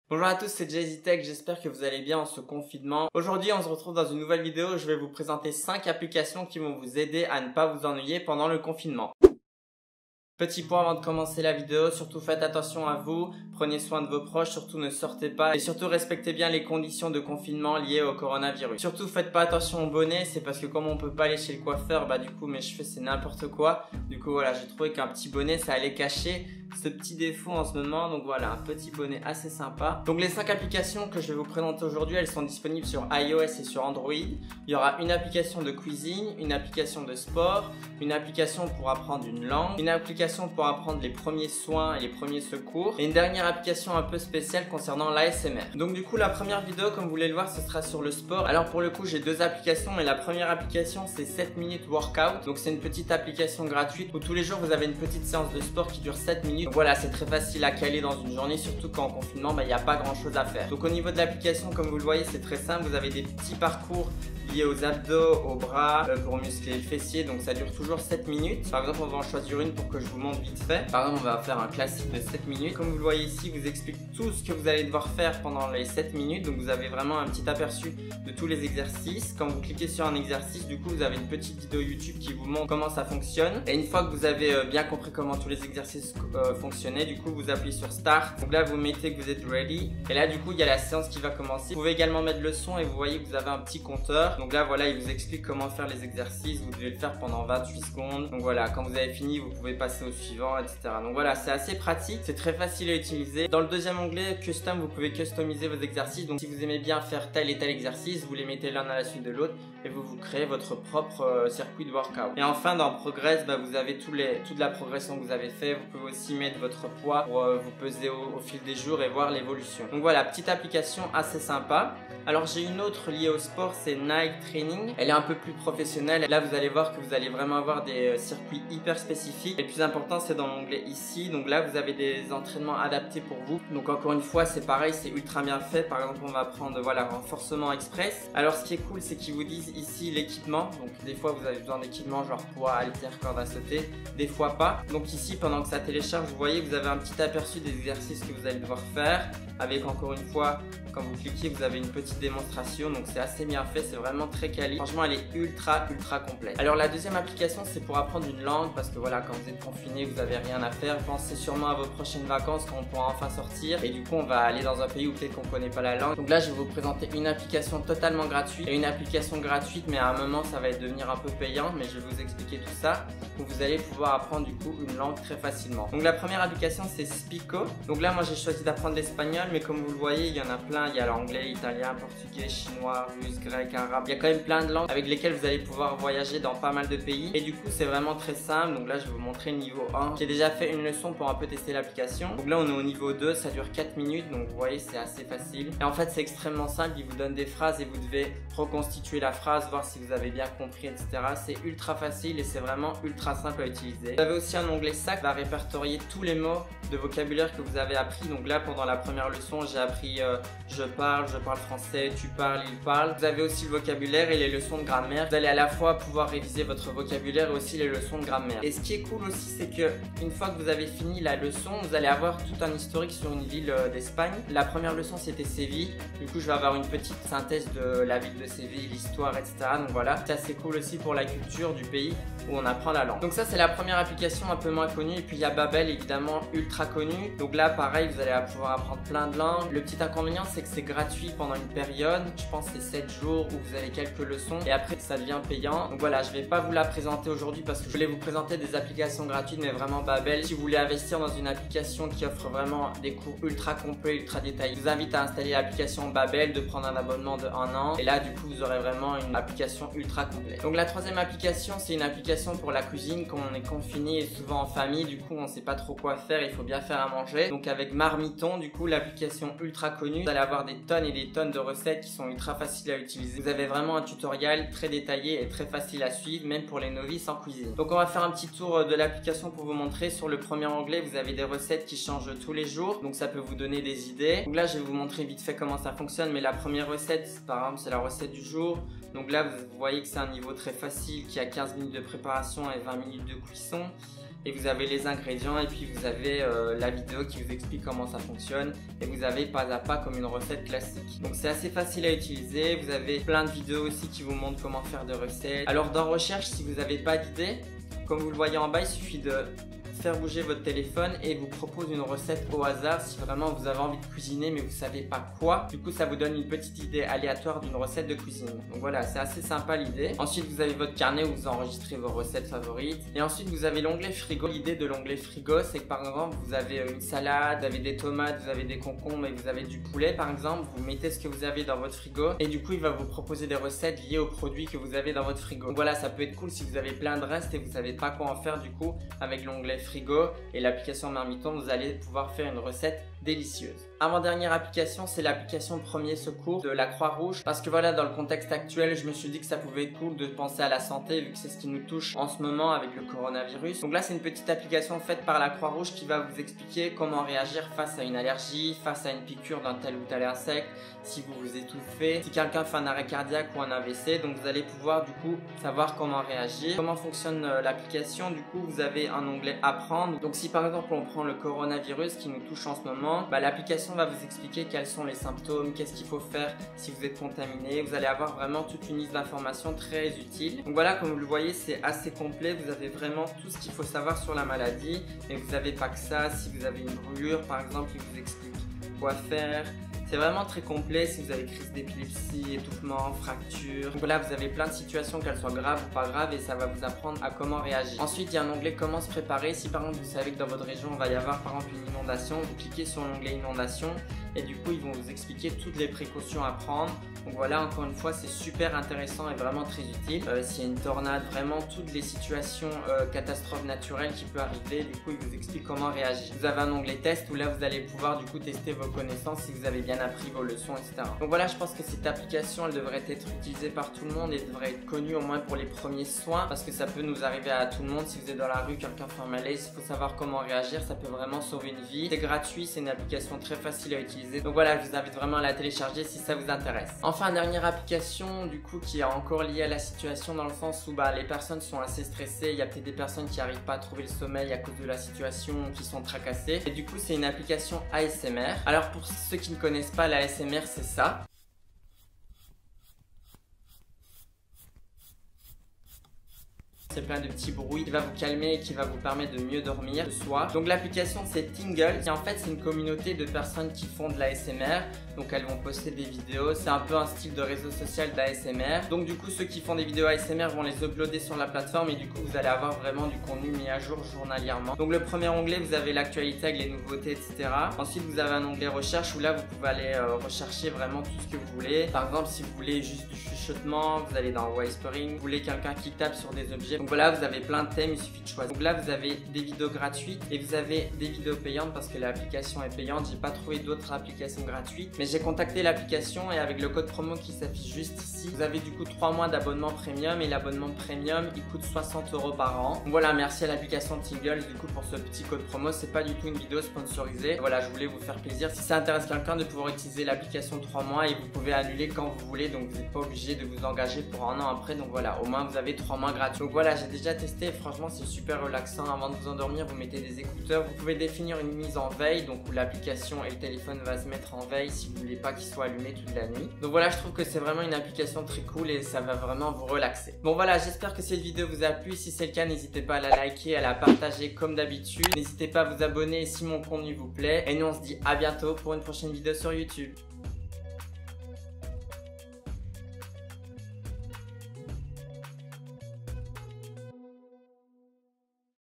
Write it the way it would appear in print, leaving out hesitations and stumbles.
Bonjour à tous, c'est Jay-Z Tech, j'espère que vous allez bien en ce confinement. Aujourd'hui, on se retrouve dans une nouvelle vidéo où je vais vous présenter 5 applications qui vont vous aider à ne pas vous ennuyer pendant le confinement. Petit point avant de commencer la vidéo, surtout faites attention à vous, prenez soin de vos proches, surtout ne sortez pas et surtout respectez bien les conditions de confinement liées au coronavirus. Surtout faites pas attention au bonnet, c'est parce que comme on peut pas aller chez le coiffeur, du coup mes cheveux c'est n'importe quoi. Du coup voilà, j'ai trouvé qu'un petit bonnet ça allait cacher ce petit défaut en ce moment, donc voilà, un petit bonnet assez sympa. Donc les 5 applications que je vais vous présenter aujourd'hui, elles sont disponibles sur iOS et sur Android. Il y aura une application de cuisine, une application de sport, une application pour apprendre une langue, une application pour apprendre les premiers soins et les premiers secours, et une dernière application un peu spéciale concernant l'ASMR. Donc du coup la première vidéo, comme vous voulez le voir, ce sera sur le sport. Alors pour le coup j'ai deux applications, mais la première application c'est 7 minutes workout. Donc c'est une petite application gratuite où tous les jours vous avez une petite séance de sport qui dure 7 minutes. Donc voilà, c'est très facile à caler dans une journée, surtout qu'en confinement il n'y a pas grand chose à faire. Donc au niveau de l'application, comme vous le voyez, c'est très simple. Vous avez des petits parcours liés aux abdos, aux bras, pour muscler le fessier, donc ça dure toujours 7 minutes. Par exemple, on va en choisir une pour que je vous montre vite fait. Par exemple, on va faire un classique de 7 minutes. Comme vous le voyez ici, vous explique tout ce que vous allez devoir faire pendant les 7 minutes. Donc vous avez vraiment un petit aperçu de tous les exercices. Quand vous cliquez sur un exercice, du coup, vous avez une petite vidéo YouTube qui vous montre comment ça fonctionne. Et une fois que vous avez bien compris comment tous les exercices fonctionnaient, du coup, vous appuyez sur Start. Donc là, vous mettez que vous êtes ready. Et là, du coup, il y a la séance qui va commencer. Vous pouvez également mettre le son et vous voyez que vous avez un petit compteur. Donc là, voilà, il vous explique comment faire les exercices. Vous devez le faire pendant 28 secondes. Donc voilà, quand vous avez fini, vous pouvez passer au suivant, etc. Donc voilà, c'est assez pratique. C'est très facile à utiliser. Dans le deuxième onglet, Custom, vous pouvez customiser vos exercices. Donc si vous aimez bien faire tel et tel exercice, vous les mettez l'un à la suite de l'autre et vous créez votre propre circuit de workout. Et enfin, dans Progress, vous avez toute la progression que vous avez fait. Vous pouvez aussi mettre votre poids pour vous peser au fil des jours et voir l'évolution. Donc voilà, petite application assez sympa. Alors j'ai une autre liée au sport, c'est Nike Training. Elle est un peu plus professionnelle. Là vous allez voir que vous allez vraiment avoir des circuits hyper spécifiques. Et le plus important c'est dans l'onglet ici. Donc là vous avez des entraînements adaptés pour vous. Donc encore une fois c'est pareil, c'est ultra bien fait. Par exemple on va prendre renforcement express. Alors ce qui est cool c'est qu'ils vous disent ici l'équipement. Donc des fois vous avez besoin d'équipement genre poids, haltère, corde à sauter. Des fois pas. Donc ici pendant que ça télécharge, vous voyez vous avez un petit aperçu des exercices que vous allez devoir faire. Avec encore une fois, quand vous cliquez, vous avez une petite démonstration, donc c'est assez bien fait, c'est vraiment très quali. Franchement, elle est ultra complète. Alors la deuxième application, c'est pour apprendre une langue, parce que voilà, quand vous êtes confiné, vous n'avez rien à faire. Pensez sûrement à vos prochaines vacances quand on pourra enfin sortir, et du coup, on va aller dans un pays où peut-être qu'on connaît pas la langue. Donc là, je vais vous présenter une application totalement gratuite et une application gratuite, mais à un moment, ça va devenir un peu payant, mais je vais vous expliquer tout ça, où vous allez pouvoir apprendre du coup une langue très facilement. Donc la première application, c'est Speako. Donc là, moi, j'ai choisi d'apprendre l'espagnol. Mais comme vous le voyez, il y en a plein. Il y a l'anglais, italien, portugais, chinois, russe, grec, arabe. Il y a quand même plein de langues avec lesquelles vous allez pouvoir voyager dans pas mal de pays. Et du coup, c'est vraiment très simple. Donc là, je vais vous montrer le niveau 1. J'ai déjà fait une leçon pour un peu tester l'application. Donc là, on est au niveau 2. Ça dure 4 minutes. Donc vous voyez, c'est assez facile. Et en fait, c'est extrêmement simple. Il vous donne des phrases et vous devez reconstituer la phrase, voir si vous avez bien compris, etc. C'est ultra facile et c'est vraiment ultra simple à utiliser. Vous avez aussi un onglet sac qui va répertorier tous les mots de vocabulaire que vous avez appris. Donc là, pendant la première leçon, j'ai appris je parle français, tu parles, il parle. Vous avez aussi le vocabulaire et les leçons de grammaire. Vous allez à la fois pouvoir réviser votre vocabulaire et aussi les leçons de grammaire. Et ce qui est cool aussi, c'est que une fois que vous avez fini la leçon, vous allez avoir tout un historique sur une ville d'Espagne. La première leçon, c'était Séville. Du coup, je vais avoir une petite synthèse de la ville de Séville, l'histoire, etc. Donc voilà, c'est assez cool aussi pour la culture du pays où on apprend la langue. Donc ça, c'est la première application un peu moins connue. Et puis il y a Babbel, évidemment, ultra connu. Donc là, pareil, vous allez pouvoir apprendre plein de langues. Le petit inconvénient, c'est que c'est gratuit pendant une période. Je pense que c'est 7 jours où vous avez quelques leçons. Et après, ça devient payant. Donc voilà, je vais pas vous la présenter aujourd'hui parce que je voulais vous présenter des applications gratuites, mais vraiment Babbel. Si vous voulez investir dans une application qui offre vraiment des cours ultra complets, ultra détaillés, je vous invite à installer l'application Babbel, de prendre un abonnement de 1 an. Et là, du coup, vous aurez vraiment une application ultra complète. Donc la troisième application, c'est une application pour la cuisine. Quand on est confiné et souvent en famille, du coup, on sait pas trop quoi faire. Il faut bien faire à manger. Donc avec Marmiton, du coup, l'application ultra connue, vous allez avoir des tonnes et des tonnes de recettes qui sont ultra faciles à utiliser. Vous avez vraiment un tutoriel très détaillé et très facile à suivre, même pour les novices en cuisine. Donc on va faire un petit tour de l'application pour vous montrer. Sur le premier onglet, vous avez des recettes qui changent tous les jours, donc ça peut vous donner des idées. Donc là, je vais vous montrer vite fait comment ça fonctionne, mais la première recette, par exemple, c'est la recette du jour. Donc là, vous voyez que c'est un niveau très facile qui a 15 minutes de préparation et 20 minutes de cuisson. et vous avez les ingrédients et puis vous avez la vidéo qui vous explique comment ça fonctionne et vous avez pas à pas comme une recette classique. Donc c'est assez facile à utiliser, vous avez plein de vidéos aussi qui vous montrent comment faire de recettes. Alors dans recherche, si vous n'avez pas d'idée, comme vous le voyez en bas, il suffit de faire bouger votre téléphone et il vous propose une recette au hasard si vraiment vous avez envie de cuisiner mais vous savez pas quoi. Du coup ça vous donne une petite idée aléatoire d'une recette de cuisine. Donc voilà, c'est assez sympa l'idée. Ensuite vous avez votre carnet où vous enregistrez vos recettes favorites et ensuite vous avez l'onglet frigo. L'idée de l'onglet frigo, c'est que par exemple vous avez une salade, vous avez des tomates, vous avez des concombres et vous avez du poulet par exemple. Vous mettez ce que vous avez dans votre frigo et du coup il va vous proposer des recettes liées aux produits que vous avez dans votre frigo. Donc voilà, ça peut être cool si vous avez plein de restes et vous savez pas quoi en faire. Du coup avec l'onglet frigo et l'application Marmiton, vous allez pouvoir faire une recette délicieuse. Avant-dernière application, c'est l'application Premier Secours de la Croix-Rouge parce que voilà, dans le contexte actuel, je me suis dit que ça pouvait être cool de penser à la santé vu que c'est ce qui nous touche en ce moment avec le coronavirus. Donc là, c'est une petite application faite par la Croix-Rouge qui va vous expliquer comment réagir face à une allergie, face à une piqûre d'un tel ou tel insecte, si vous vous étouffez, si quelqu'un fait un arrêt cardiaque ou un AVC. Donc vous allez pouvoir du coup savoir comment réagir. Comment fonctionne l'application? Du coup, vous avez un onglet Apprendre. Donc si par exemple on prend le coronavirus qui nous touche en ce moment, l'application va vous expliquer quels sont les symptômes, qu'est-ce qu'il faut faire si vous êtes contaminé. Vous allez avoir vraiment toute une liste d'informations très utile. Donc voilà, comme vous le voyez, c'est assez complet. Vous avez vraiment tout ce qu'il faut savoir sur la maladie. Mais vous n'avez pas que ça. Si vous avez une brûlure, par exemple, il vous explique quoi faire. C'est vraiment très complet si vous avez crise d'épilepsie, étouffement, fracture. Donc voilà, vous avez plein de situations, qu'elles soient graves ou pas graves, et ça va vous apprendre à comment réagir. Ensuite, il y a un onglet comment se préparer. Si par exemple vous savez que dans votre région, il va y avoir par exemple une inondation, vous cliquez sur l'onglet inondation et du coup, ils vont vous expliquer toutes les précautions à prendre. Donc voilà, encore une fois, c'est super intéressant et vraiment très utile. S'il y a une tornade, vraiment toutes les situations catastrophes naturelles qui peuvent arriver, du coup, il vous explique comment réagir. Vous avez un onglet test où là, vous allez pouvoir du coup tester vos connaissances si vous avez bien appris vos leçons, etc. Donc voilà, je pense que cette application, elle devrait être utilisée par tout le monde et devrait être connue au moins pour les premiers soins parce que ça peut nous arriver à tout le monde. Si vous êtes dans la rue, quelqu'un fait un malaise, il faut savoir comment réagir, ça peut vraiment sauver une vie. C'est gratuit, c'est une application très facile à utiliser. Donc voilà, je vous invite vraiment à la télécharger si ça vous intéresse. Enfin, dernière application du coup qui est encore liée à la situation dans le sens où les personnes sont assez stressées. Il y a peut-être des personnes qui n'arrivent pas à trouver le sommeil à cause de la situation, qui sont tracassées. Et du coup, c'est une application ASMR. Alors pour ceux qui ne connaissent pas, la ASMR, c'est ça. C'est plein de petits bruits qui va vous calmer et qui va vous permettre de mieux dormir le soir. Donc l'application c'est Tingle et en fait c'est une communauté de personnes qui font de l'ASMR. Donc elles vont poster des vidéos, c'est un peu un style de réseau social d'ASMR. Donc du coup ceux qui font des vidéos ASMR vont les uploader sur la plateforme et du coup vous allez avoir vraiment du contenu mis à jour journalièrement. Donc le premier onglet vous avez l'actualité avec les nouveautés, etc. Ensuite vous avez un onglet recherche où là vous pouvez aller rechercher vraiment tout ce que vous voulez. Par exemple si vous voulez juste du chuchotement, vous allez dans whispering. Vous voulez quelqu'un qui tape sur des objets. Donc voilà, vous avez plein de thèmes, il suffit de choisir. Donc là vous avez des vidéos gratuites et vous avez des vidéos payantes parce que l'application est payante. J'ai pas trouvé d'autres applications gratuites, mais j'ai contacté l'application et avec le code promo qui s'affiche juste ici, vous avez du coup 3 mois d'abonnement premium et l'abonnement premium il coûte 60 € par an. Donc voilà, merci à l'application Tingle du coup pour ce petit code promo. C'est pas du tout une vidéo sponsorisée. Voilà, je voulais vous faire plaisir. Si ça intéresse quelqu'un de pouvoir utiliser l'application 3 mois et vous pouvez annuler quand vous voulez, donc vous n'êtes pas obligé de vous engager pour un an après. Donc voilà, au moins vous avez 3 mois gratuits. Donc voilà, j'ai déjà testé et franchement c'est super relaxant. Avant de vous endormir, vous mettez des écouteurs. Vous pouvez définir une mise en veille, donc où l'application et le téléphone va se mettre en veille si vous voulez pas qu'il soit allumé toute la nuit. Donc voilà, je trouve que c'est vraiment une application très cool et ça va vraiment vous relaxer. Bon voilà, j'espère que cette vidéo vous a plu. Si c'est le cas, n'hésitez pas à la liker, à la partager comme d'habitude. N'hésitez pas à vous abonner si mon contenu vous plaît. Et nous on se dit à bientôt pour une prochaine vidéo sur YouTube.